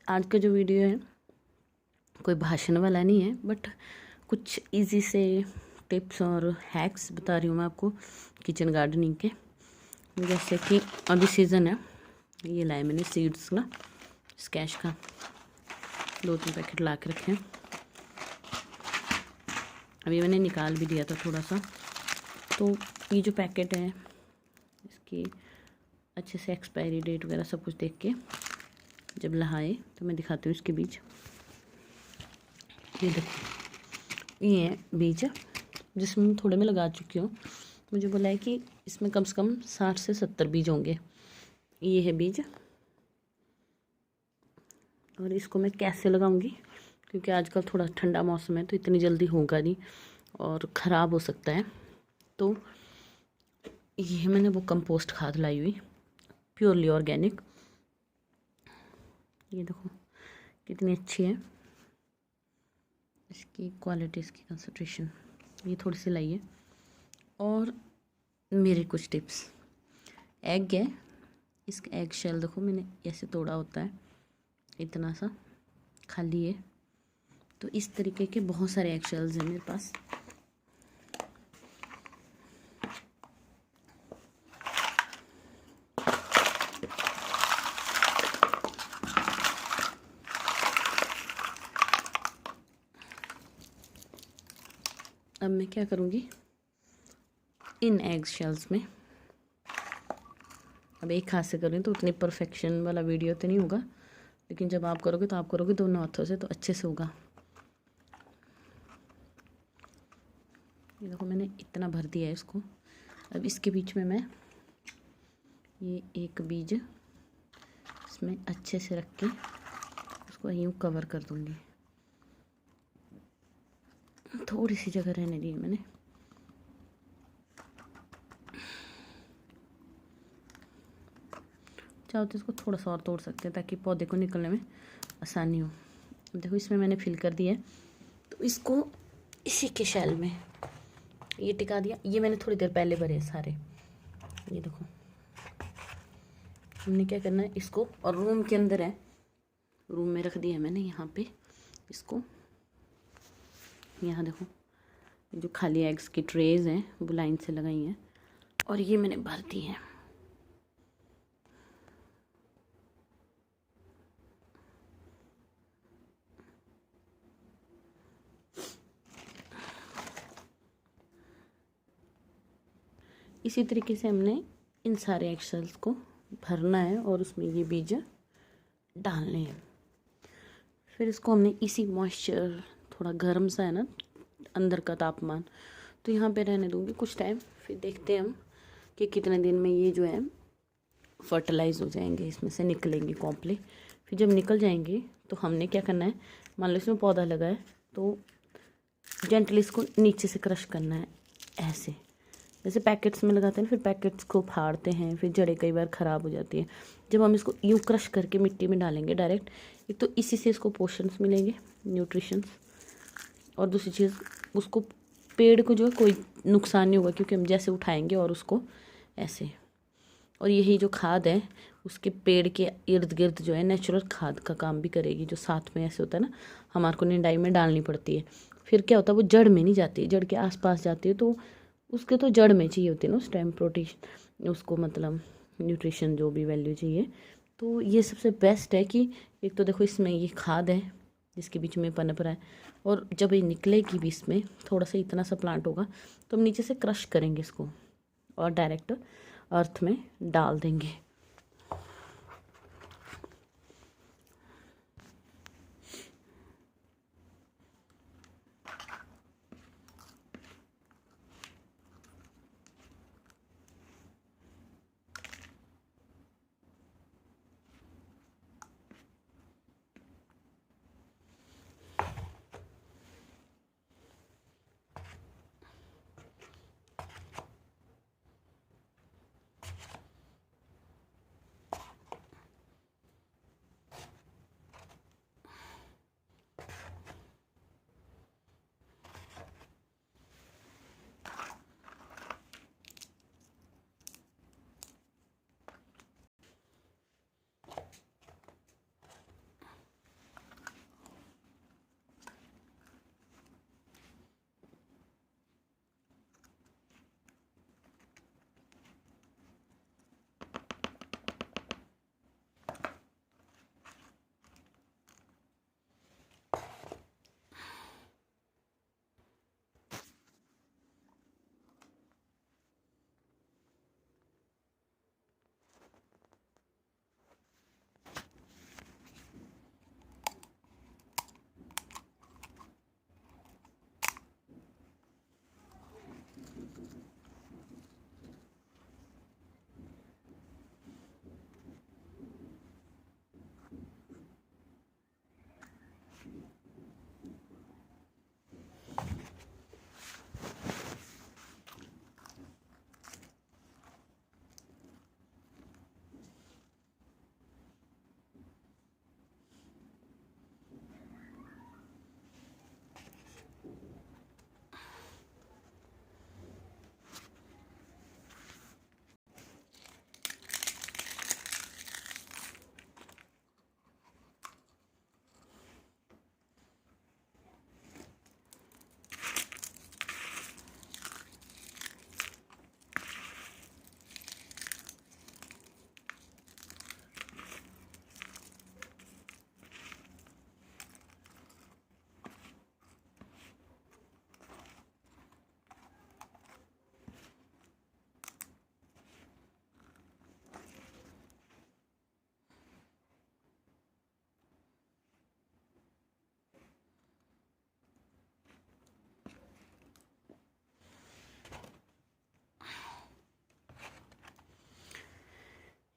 आज का जो वीडियो है कोई भाषण वाला नहीं है, बट कुछ इजी से टिप्स और हैक्स बता रही हूँ मैं आपको किचन गार्डनिंग के। जैसे कि अभी सीज़न है, ये लाए मैंने सीड्स का, स्कैश का 2-3 पैकेट ला के रखे हैं। अभी मैंने निकाल भी दिया था थोड़ा सा। तो ये जो पैकेट है इसकी अच्छे से एक्सपायरी डेट वगैरह सब कुछ देख के जब लहाए तो मैं दिखाती हूँ इसके बीज। ये देखो, ये है बीज जिसमें थोड़े मैं लगा चुकी हूँ। मुझे बोला है कि इसमें कम से कम 60 से 70 बीज होंगे। ये है बीज, और इसको मैं कैसे लगाऊंगी, क्योंकि आजकल थोड़ा ठंडा मौसम है तो इतनी जल्दी होगा नहीं और ख़राब हो सकता है। तो ये मैंने वो कंपोस्ट खाद लाई हुई, प्योरली ऑर्गेनिक। ये देखो कितनी अच्छी है इसकी क्वालिटी, इसकी कंसंट्रेशन। ये थोड़ी सी लाई है। और मेरे कुछ टिप्स, एग है, इसका एग शेल देखो मैंने ऐसे तोड़ा होता है, इतना सा खाली है। तो इस तरीके के बहुत सारे एग शेल्स हैं मेरे पास। अब मैं क्या करूँगी, इन एग शेल्स में, अब एक हाथ से करूँ तो उतनी परफेक्शन वाला वीडियो तो नहीं होगा, लेकिन जब आप करोगे तो आप करोगे दोनों हाथों से तो अच्छे से होगा। ये देखो मैंने इतना भर दिया है इसको। अब इसके बीच में मैं ये एक बीज इसमें अच्छे से रख के उसको यूँ कवर कर दूँगी। थोड़ी सी जगह रहने दी मैंने। चाहो तो इसको थोड़ा सा और तोड़ सकते हैं ताकि पौधे को निकलने में आसानी हो। अब देखो इसमें मैंने फिल कर दिया है, तो इसको इसी के शैल में ये टिका दिया। ये मैंने थोड़ी देर पहले भरे सारे। ये देखो हमने क्या करना है इसको, और रूम के अंदर है, रूम में रख दिया है मैंने यहाँ पे इसको। यहाँ देखो जो खाली एग्स की ट्रेज हैं वो लाइन से लगाई हैं, और ये मैंने भर दी है। इसी तरीके से हमने इन सारे एग शेल्स को भरना है और उसमें ये बीज डालने हैं। फिर इसको हमने इसी मॉइस्चर, थोड़ा गर्म सा है ना अंदर का तापमान, तो यहाँ पे रहने दूँगी कुछ टाइम। फिर देखते हैं हम कि कितने दिन में ये जो है फर्टिलाइज हो जाएंगे, इसमें से निकलेंगे कॉम्प्ली। फिर जब निकल जाएंगे तो हमने क्या करना है, मान लो इसमें पौधा लगा है तो जेंटली इसको नीचे से क्रश करना है ऐसे, जैसे पैकेट्स में लगाते हैं। फिर पैकेट्स को फाड़ते हैं, फिर जड़ें कई बार ख़राब हो जाती है। जब हम इसको यूँ क्रश करके मिट्टी में डालेंगे डायरेक्ट, एक तो इसी से इसको पोषन्स मिलेंगे, न्यूट्रिशंस, और दूसरी चीज़ उसको पेड़ को जो है कोई नुकसान नहीं होगा, क्योंकि हम जैसे उठाएंगे और उसको ऐसे। और यही जो खाद है उसके पेड़ के इर्द गिर्द जो है नेचुरल खाद का काम भी करेगी, जो साथ में ऐसे होता है ना, हमारे को निंडाई में डालनी पड़ती है। फिर क्या होता है, वो जड़ में नहीं जाती, जड़ के आसपास जाती है, तो उसके तो जड़ में चाहिए होती है ना उस टाइम प्रोटीन, उसको मतलब न्यूट्रिशन जो भी वैल्यू चाहिए। तो ये सबसे बेस्ट है कि एक तो देखो इसमें ये खाद है जिसके बीच में पनप रहा है, और जब ये निकलेगी भी इसमें थोड़ा सा इतना सा प्लांट होगा तो हम नीचे से क्रश करेंगे इसको और डायरेक्ट अर्थ में डाल देंगे।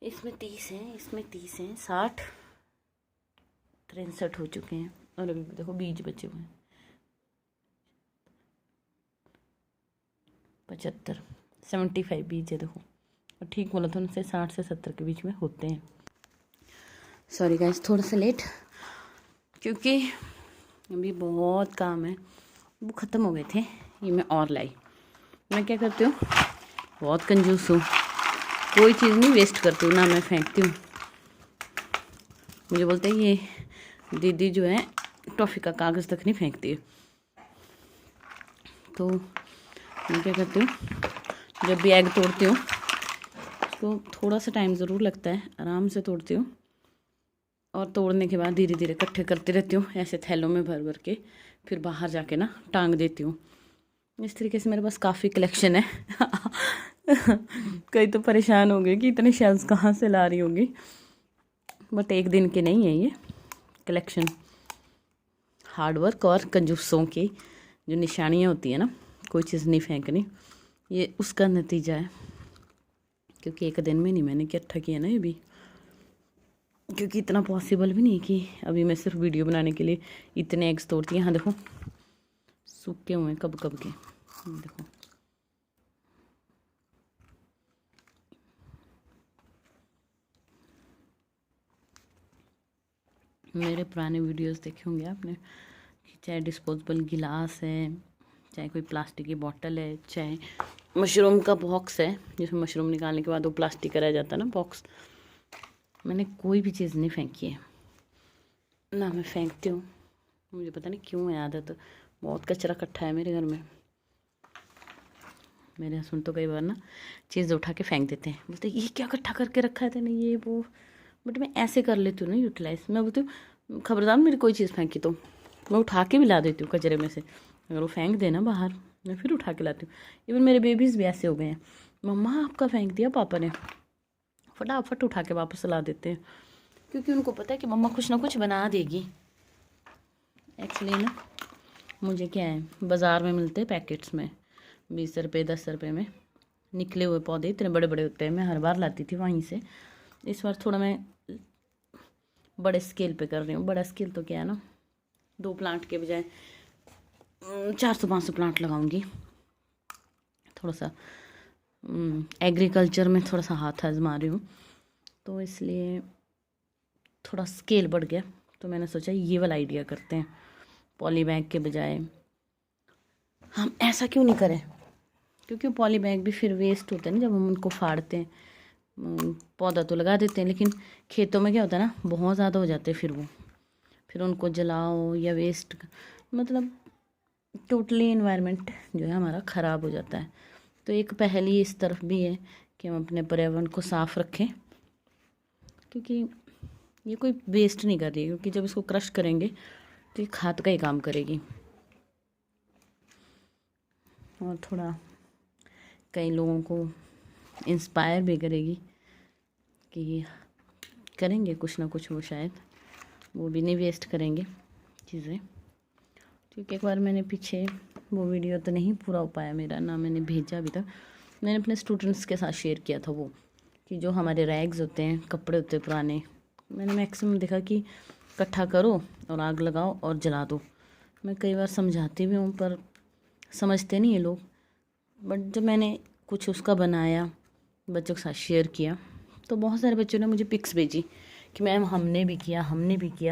इसमें 30 हैं, इसमें 30 हैं, 60 63 हो चुके हैं और अभी देखो बीज बचे हुए हैं 75 75 बीज है देखो। और ठीक बोला तो उनसे 60 से 70 के बीच में होते हैं। सॉरी गाइस थोड़ा सा लेट, क्योंकि अभी बहुत काम है, वो ख़त्म हो गए थे, ये मैं और लाई। मैं क्या करती हूँ, बहुत कंजूस हूँ, कोई चीज़ नहीं वेस्ट करती हूँ ना, मैं फेंकती हूँ। मुझे बोलते हैं ये दीदी जो है टॉफ़ी का कागज़ तक नहीं फेंकती है। तो मैं क्या करती हूँ, जब भी एग तोड़ती हूँ तो थोड़ा सा टाइम ज़रूर लगता है, आराम से तोड़ती हूँ और तोड़ने के बाद धीरे धीरे इकट्ठे करती रहती हूँ ऐसे थैलों में भर भर के, फिर बाहर जाके ना टांग देती हूँ। इस तरीके से मेरे पास काफ़ी कलेक्शन है। कई तो परेशान होंगे कि इतने शेल्स कहाँ से ला रही होंगी, बट एक दिन के नहीं है ये कलेक्शन। हार्डवर्क और कंजूसों की जो निशानियाँ होती है ना, कोई चीज़ नहीं फेंकनी, ये उसका नतीजा है। क्योंकि एक दिन में नहीं मैंने इकट्ठा किया ना ये भी, क्योंकि इतना पॉसिबल भी नहीं कि अभी मैं सिर्फ वीडियो बनाने के लिए इतने एग्स तोड़ती हूँ। हाँ देखो सूखे हुए हैं कब कब के, देखो मेरे पुराने वीडियोस देखे होंगे आपने, चाहे डिस्पोजेबल गिलास है, चाहे कोई प्लास्टिक की बोतल है, चाहे मशरूम का बॉक्स है जिसमें मशरूम निकालने के बाद वो प्लास्टिक का रह जाता है ना बॉक्स, मैंने कोई भी चीज़ नहीं फेंकी है ना, मैं फेंकती हूँ। मुझे पता नहीं क्यों है आदत, बहुत कचरा इकट्ठा है मेरे घर में। मेरे हस्बैंड तो कई बार ना चीज़ उठा के फेंक देते हैं, बोलते ये क्या इकट्ठा करके रखा है तेने ये वो, बट मैं ऐसे कर लेती हूँ ना यूटिलाइज। मैं बोलती हूँ खबरदार मेरी कोई चीज़ फेंकी तो मैं उठा के भी ला देती हूँ कचरे में से, अगर वो फेंक देना बाहर मैं फिर उठा के लाती हूँ। इवन मेरे बेबीज़ भी ऐसे हो गए हैं, मम्मा आपका फेंक दिया पापा ने, फटाफट उठा के वापस ला देते हैं, क्योंकि उनको पता है कि मम्मा कुछ ना कुछ बना देगी। एक्चुअली ना मुझे क्या है, बाज़ार में मिलते हैं पैकेट्स में 20 रुपये 10 रुपये में निकले हुए पौधे, इतने बड़े बड़े होते हैं, मैं हर बार लाती थी वहीं से। इस बार थोड़ा मैं बड़े स्केल पे कर रही हूँ। बड़ा स्केल तो क्या है ना, 2 प्लांट के बजाय 400-500 प्लांट लगाऊंगी। थोड़ा सा एग्रीकल्चर में थोड़ा सा हाथ आजमा रही हूँ, तो इसलिए थोड़ा स्केल बढ़ गया। तो मैंने सोचा ये वाला आइडिया करते हैं, पॉली बैग के बजाय हम ऐसा क्यों नहीं करें, क्योंकि पॉली बैग भी फिर वेस्ट होते हैं ना जब हम उनको फाड़ते हैं। पौधा तो लगा देते हैं लेकिन खेतों में क्या होता है ना, बहुत ज़्यादा हो जाते हैं, फिर उनको जलाओ या वेस्ट, मतलब टोटली इन्वायरमेंट जो है हमारा ख़राब हो जाता है। तो एक पहल ही इस तरफ भी है कि हम अपने पर्यावरण को साफ़ रखें, क्योंकि ये कोई वेस्ट नहीं कर रही है, क्योंकि जब इसको क्रश करेंगे तो ये खाद का ही काम करेगी। और थोड़ा कई लोगों को इंस्पायर भी करेगी कि करेंगे कुछ ना कुछ, वो शायद वो भी नहीं वेस्ट करेंगे चीज़ें। क्योंकि एक बार मैंने पीछे वो वीडियो तो नहीं पूरा हो पाया मेरा, ना मैंने भेजा अभी तक, मैंने अपने स्टूडेंट्स के साथ शेयर किया था वो, कि जो हमारे रैग्स होते हैं, कपड़े होते हैं पुराने, मैंने मैक्सिमम देखा कि इकट्ठा करो और आग लगाओ और जला दो। मैं कई बार समझाती भी हूँ पर समझते नहीं ये लोग, बट जब मैंने कुछ उसका बनाया, बच्चों के साथ शेयर किया, तो बहुत सारे बच्चों ने मुझे पिक्स भेजी कि मैम हमने भी किया।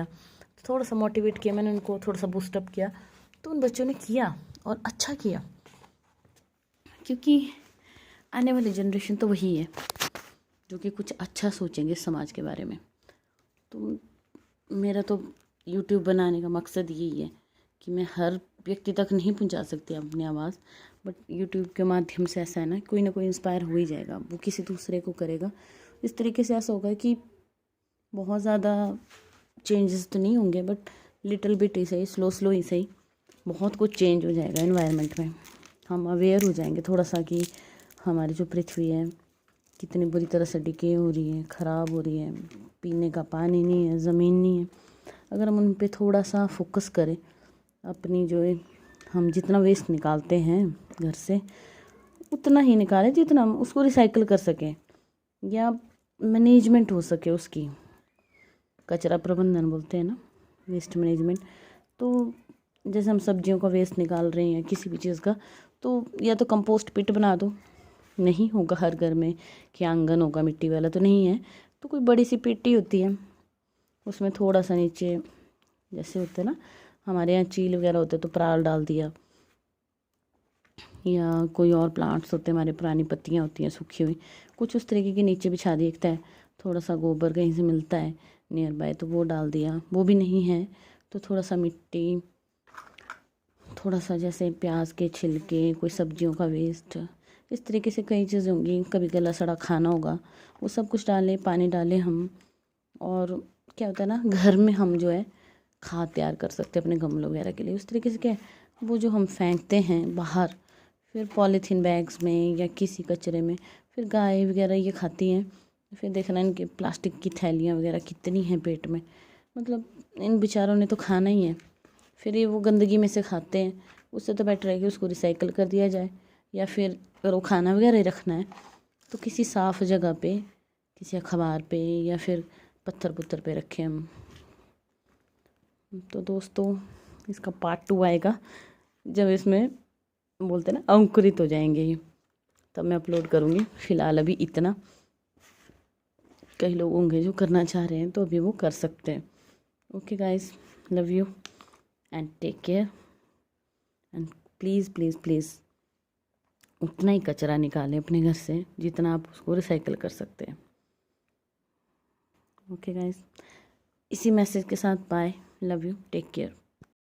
तो थोड़ा सा मोटिवेट किया मैंने उनको, थोड़ा सा बूस्टअप किया, तो उन बच्चों ने किया और अच्छा किया, क्योंकि आने वाली जनरेशन तो वही है जो कि कुछ अच्छा सोचेंगे समाज के बारे में। तो मेरा तो यूट्यूब बनाने का मकसद यही है कि मैं हर व्यक्ति तक नहीं पहुंचा सकती अपनी आवाज़, बट यूट्यूब के माध्यम से ऐसा है ना, कोई ना कोई इंस्पायर हो ही जाएगा, वो किसी दूसरे को करेगा। इस तरीके से ऐसा होगा कि बहुत ज़्यादा चेंजेस तो नहीं होंगे, बट लिटिल बिट ही सही, स्लो ही सही, बहुत कुछ चेंज हो जाएगा एनवायरनमेंट में। हम अवेयर हो जाएंगे थोड़ा सा कि हमारी जो पृथ्वी है कितनी बुरी तरह से डिके हो रही है, ख़राब हो रही है, पीने का पानी नहीं है, ज़मीन नहीं है। अगर हम उन पे थोड़ा सा फोकस करें, अपनी जो है, हम जितना वेस्ट निकालते हैं घर से उतना ही निकालें जितना हम उसको रिसाइकिल कर सकें, या मैनेजमेंट हो सके उसकी, कचरा प्रबंधन बोलते हैं ना, वेस्ट मैनेजमेंट। तो जैसे हम सब्जियों का वेस्ट निकाल रहे हैं किसी भी चीज़ का, तो या तो कंपोस्ट पिट बना दो, नहीं होगा हर घर में कि आंगन होगा मिट्टी वाला, तो नहीं है, तो कोई बड़ी सी पेटी होती है, उसमें थोड़ा सा नीचे जैसे होते हैं ना हमारे यहाँ चील वगैरह होते हैं तो पराल डाल दिया, या कोई और प्लांट्स होते हैं हमारे, पुरानी पत्तियाँ होती हैं सूखी हुई, कुछ उस तरीके के नीचे बिछा दिया है। थोड़ा सा गोबर कहीं से मिलता है नियर बाय तो वो डाल दिया, वो भी नहीं है तो थोड़ा सा मिट्टी, थोड़ा सा जैसे प्याज के छिलके, कोई सब्जियों का वेस्ट, इस तरीके से कई चीज़ें होंगी, कभी गला सड़ा खाना होगा, वो सब कुछ डालें, पानी डालें हम। और क्या होता है ना, घर में हम जो है खाद तैयार कर सकते हैं अपने गमलों वगैरह के लिए। उस तरीके से क्या है, वो जो हम फेंकते हैं बाहर फिर पॉलीथीन बैग्स में या किसी कचरे में, फिर गाय वगैरह ये खाती हैं, फिर देखना इनके प्लास्टिक की थैलियाँ वगैरह कितनी हैं पेट में, मतलब इन बेचारों ने तो खाना ही है, फिर ये वो गंदगी में से खाते हैं। उससे तो बेटर है कि उसको रिसाइकल कर दिया जाए, या फिर अगर वो खाना वगैरह ही रखना है तो किसी साफ़ जगह पे, किसी अखबार पे या फिर पत्थर पुत्थर पे रखें हम। तो दोस्तों इसका पार्ट 2 आएगा जब इसमें बोलते हैं ना अंकुरित हो जाएंगे ये, तब मैं अपलोड करूँगी। फ़िलहाल अभी इतना, कई लोग होंगे जो करना चाह रहे हैं तो अभी वो कर सकते हैं। Okay guys, love you and take care, and please please please उतना ही कचरा निकालें अपने घर से जितना आप उसको रिसाइकल कर सकते हैं। ओके गाइस, इसी मैसेज के साथ bye, love you, take care.